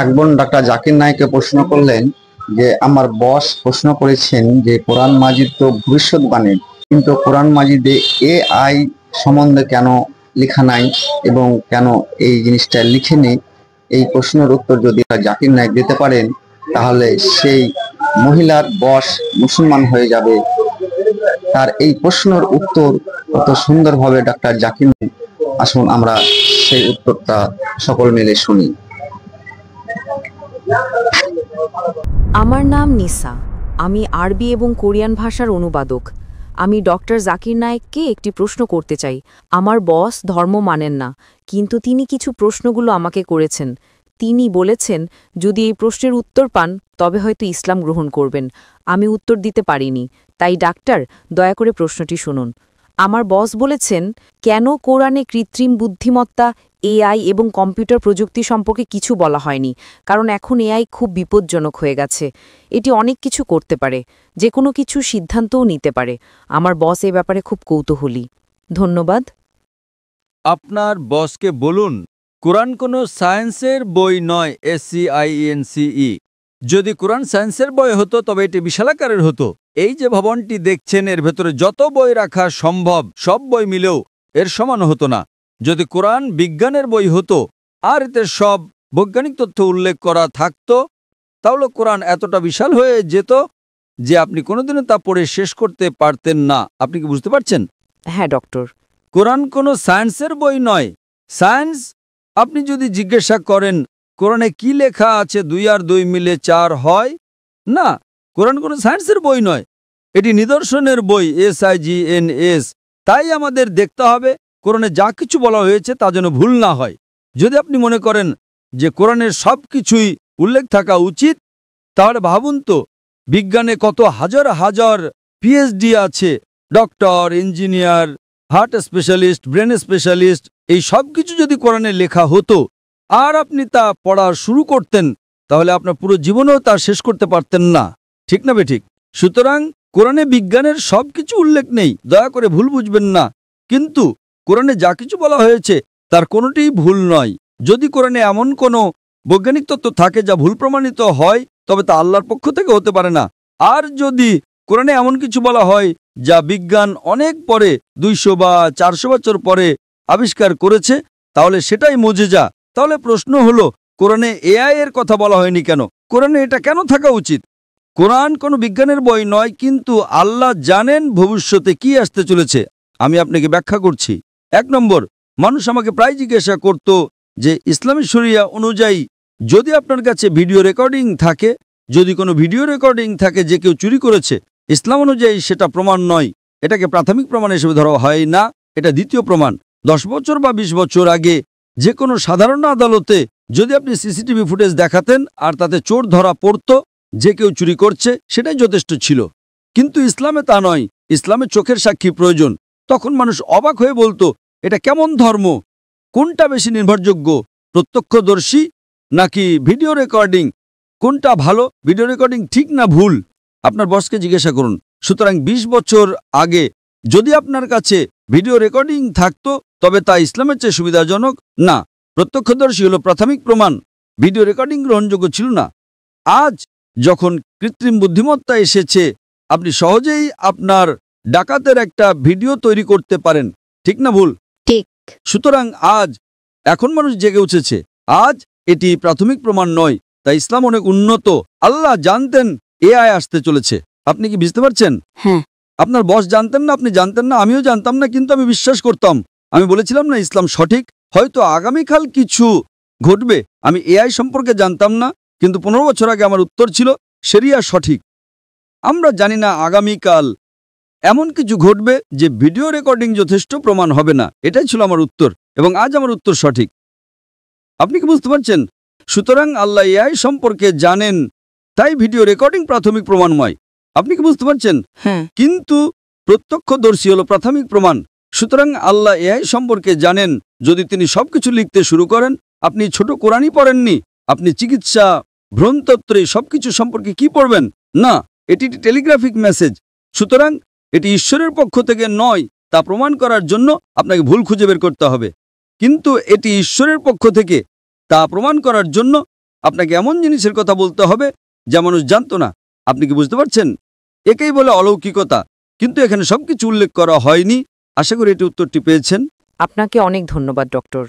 এক বোন ডাক্তার জাকির নায়েককে প্রশ্ন করলেন যে আমার বস প্রশ্ন করেছেন যে কোরআন মাজিদ তো ভবিষ্যৎবাণী, কিন্তু কোরআন মাজিদে এআই সম্বন্ধে কেন লেখা নাই এবং কেন এই জিনিসটা লিখেনি। এই প্রশ্নের উত্তর যদি জাকির নায়েক দিতে পারেন তাহলে সেই মহিলার বস মুসলমান হয়ে যাবে। তার এই প্রশ্নের উত্তর কত সুন্দরভাবে ডাক্তার জাকির নায়েক, আসুন আমরা সেই উত্তরটা সকল মিলে শুনি। আমার নাম নিসা। আমি আরবি এবং কোরিয়ান ভাষার অনুবাদক। আমি ডক্টর জাকির নায়েককে একটি প্রশ্ন করতে চাই। আমার বস ধর্ম মানেন না, কিন্তু তিনি কিছু প্রশ্নগুলো আমাকে করেছেন। তিনি বলেছেন যদি এই প্রশ্নের উত্তর পান তবে হয়তো ইসলাম গ্রহণ করবেন। আমি উত্তর দিতে পারিনি, তাই ডাক্তার দয়া করে প্রশ্নটি শুনুন। আমার বস বলেছেন কেন কোরআনে কৃত্রিম বুদ্ধিমত্তা, এআই এবং কম্পিউটার প্রযুক্তি সম্পর্কে কিছু বলা হয়নি। কারণ এখন এআই খুব বিপজ্জনক হয়ে গেছে। এটি অনেক কিছু করতে পারে, যে কোনো কিছু সিদ্ধান্তও নিতে পারে। আমার বস এ ব্যাপারে খুব কৌতূহলী। ধন্যবাদ। আপনার বসকে বলুন কোরআন কোনো সায়েন্সের বই নয়, SCIENCE। যদি কোরআন সায়েন্সের বই হতো তবে এটি বিশালাকারের হতো। এই যে ভবনটি দেখছেন এর ভেতরে যত বই রাখা সম্ভব সব বই মিলেও এর সমান হতো না। যদি কোরআন বিজ্ঞানের বই হতো আর এতে সব বৈজ্ঞানিক তথ্য উল্লেখ করা থাকতো তাহলে কোরআন এতটা বিশাল হয়ে যেত যে আপনি কোনোদিনও তা পড়ে শেষ করতে পারতেন না। আপনি কি বুঝতে পারছেন? হ্যাঁ ডক্টর। কোরআন কোনো সায়েন্সের বই নয়। সায়েন্স, আপনি যদি জিজ্ঞাসা করেন কোরআনে কি লেখা আছে 2 আর 2 মিলে 4 হয়, না, কোরআন কোনো সায়েন্সের বই নয়, এটি নিদর্শনের বই, SIGNS। তাই আমাদের দেখতে হবে কোরআনে যা কিছু বলা হয়েছে তা যেন ভুল না হয়। যদি আপনি মনে করেন যে কোরআনের সব কিছুই উল্লেখ থাকা উচিত, তাহলে ভাবুন তো বিজ্ঞানে কত হাজার হাজার PhD আছে, doctor, engineer, heart specialist, brain specialist. এই সব কিছু যদি কোরআনে লেখা হতো আর আপনি তা পড়া শুরু করতেন তাহলে আপনার পুরো জীবনেও তা শেষ করতে পারতেন না। ঠিক না বেঠিক? সুতরাং কোরআনে বিজ্ঞানের সব কিছু উল্লেখ নেই, দয়া করে ভুল বুঝবেন না। কিন্তু কোরআনে যা কিছু বলা হয়েছে তার কোনোটিই ভুল নয়। যদি কোরআনে এমন কোনো বৈজ্ঞানিক তত্ত্ব থাকে যা ভুল প্রমাণিত হয় তবে তা আল্লাহর পক্ষ থেকে হতে পারে না। আর যদি কোরআনে এমন কিছু বলা হয় যা বিজ্ঞান অনেক পরে, 200 বা 400 বছর পরে আবিষ্কার করেছে, তাহলে সেটাই মুজিজা। তাহলে প্রশ্ন হলো কোরআনে AI এর কথা বলা হয়নি কেন? কোরআনে এটা কেন থাকা উচিত? কোরআন কোনো বিজ্ঞানের বই নয়, কিন্তু আল্লাহ জানেন ভবিষ্যতে কি আসতে চলেছে। আমি আপনাকে ব্যাখ্যা করছি। 1 নম্বর, মানুষ আমাকে প্রায় জিজ্ঞাসা করত যে ইসলামী শরিয়া অনুযায়ী যদি আপনার কাছে ভিডিও রেকর্ডিং থাকে, যদি কোনো ভিডিও রেকর্ডিং থাকে যে কেউ চুরি করেছে, ইসলাম অনুযায়ী সেটা প্রমাণ নয়, এটাকে প্রাথমিক প্রমাণ হিসেবে ধরা হয় না, এটা দ্বিতীয় প্রমাণ। 10 বছর বা 20 বছর আগে যে কোনো সাধারণ আদালতে যদি আপনি সিসিটিভি ফুটেজ দেখাতেন আর তাতে চোর ধরা পড়তো যে কেউ চুরি করছে, সেটাই যথেষ্ট ছিল। কিন্তু ইসলামে তা নয়, ইসলামে চোখের সাক্ষী প্রয়োজন। তখন মানুষ অবাক হয়ে বলতো এটা কেমন ধর্ম? কোনটা বেশি নির্ভরযোগ্য, প্রত্যক্ষদর্শী নাকি ভিডিও রেকর্ডিং? কোনটা ভালো, ভিডিও রেকর্ডিং ঠিক না ভুল? আপনার বসকে জিজ্ঞাসা করুন। সুতরাং 20 বছর আগে যদি আপনার কাছে ভিডিও রেকর্ডিং থাকতো তবে তা ইসলামের চেয়ে সুবিধাজনক না। প্রত্যক্ষদর্শী হলো প্রাথমিক প্রমাণ, ভিডিও রেকর্ডিং গ্রহণযোগ্য ছিল না। আজ যখন কৃত্রিম বুদ্ধিমত্তা এসেছে আপনি সহজেই আপনার ডাকাতের একটা ভিডিও তৈরি করতে পারেন। ঠিক না ভুল? ঠিক। সুতরাং এখন মানুষ জেগে উঠেছে। আজ এটি প্রাথমিক প্রমাণ নয়, তাই ইসলাম অনেক উন্নত। আল্লাহ জানতেন AI আসতে চলেছে। আপনি কি বুঝতে পারছেন? হ্যাঁ। আপনার বস জানতেন না, আপনি জানতেন না, আমিও জানতাম না, কিন্তু আমি বিশ্বাস করতাম। আমি বলেছিলাম না ইসলাম সঠিক, হয়তো আগামীকাল কিছু ঘটবে। আমি AI সম্পর্কে জানতাম না, কিন্তু 15 বছর আগে আমার উত্তর ছিল শরিয়া সঠিক। আমরা জানি না আগামীকাল এমন কিছু ঘটবে যে ভিডিও রেকর্ডিং যথেষ্ট প্রমাণ হবে না। এটাই ছিল আমার উত্তর, এবং আজ আমার উত্তর সঠিক। আপনি কি বুঝতে পারছেন? সুতরাং আল্লাহ AI সম্পর্কে জানেন, তাই ভিডিও রেকর্ডিং প্রাথমিক প্রমাণময়। আপনি কি বুঝতে পারছেন? হ্যাঁ। কিন্তু প্রত্যক্ষদর্শী হলো প্রাথমিক প্রমাণ। সুতরাং আল্লাহ AI সম্পর্কে জানেন। যদি তিনি সবকিছু লিখতে শুরু করেন, আপনি ছোট কোরআনই পড়েননি, আপনি চিকিৎসা, ভ্রূণতত্ত্বে সবকিছু সম্পর্কে কি পড়বেন? না, এটি টেলিগ্রাফিক মেসেজ। সুতরাং এটি ঈশ্বরের পক্ষ থেকে নয়, তা প্রমাণ করার জন্য আপনাকে ভুল খুঁজে বের করতে হবে। কিন্তু এটি ঈশ্বরের পক্ষ থেকে, তা প্রমাণ করার জন্য আপনাকে এমন জিনিসের কথা বলতে হবে যা মানুষ জানতো না। আপনি কি বুঝতে পারছেন? একেই বলে অলৌকিকতা। কিন্তু এখানে সবকিছু উল্লেখ করা হয়নি। আশা করি এটি উত্তরটি পেয়েছেন। আপনাকে অনেক ধন্যবাদ ডক্টর।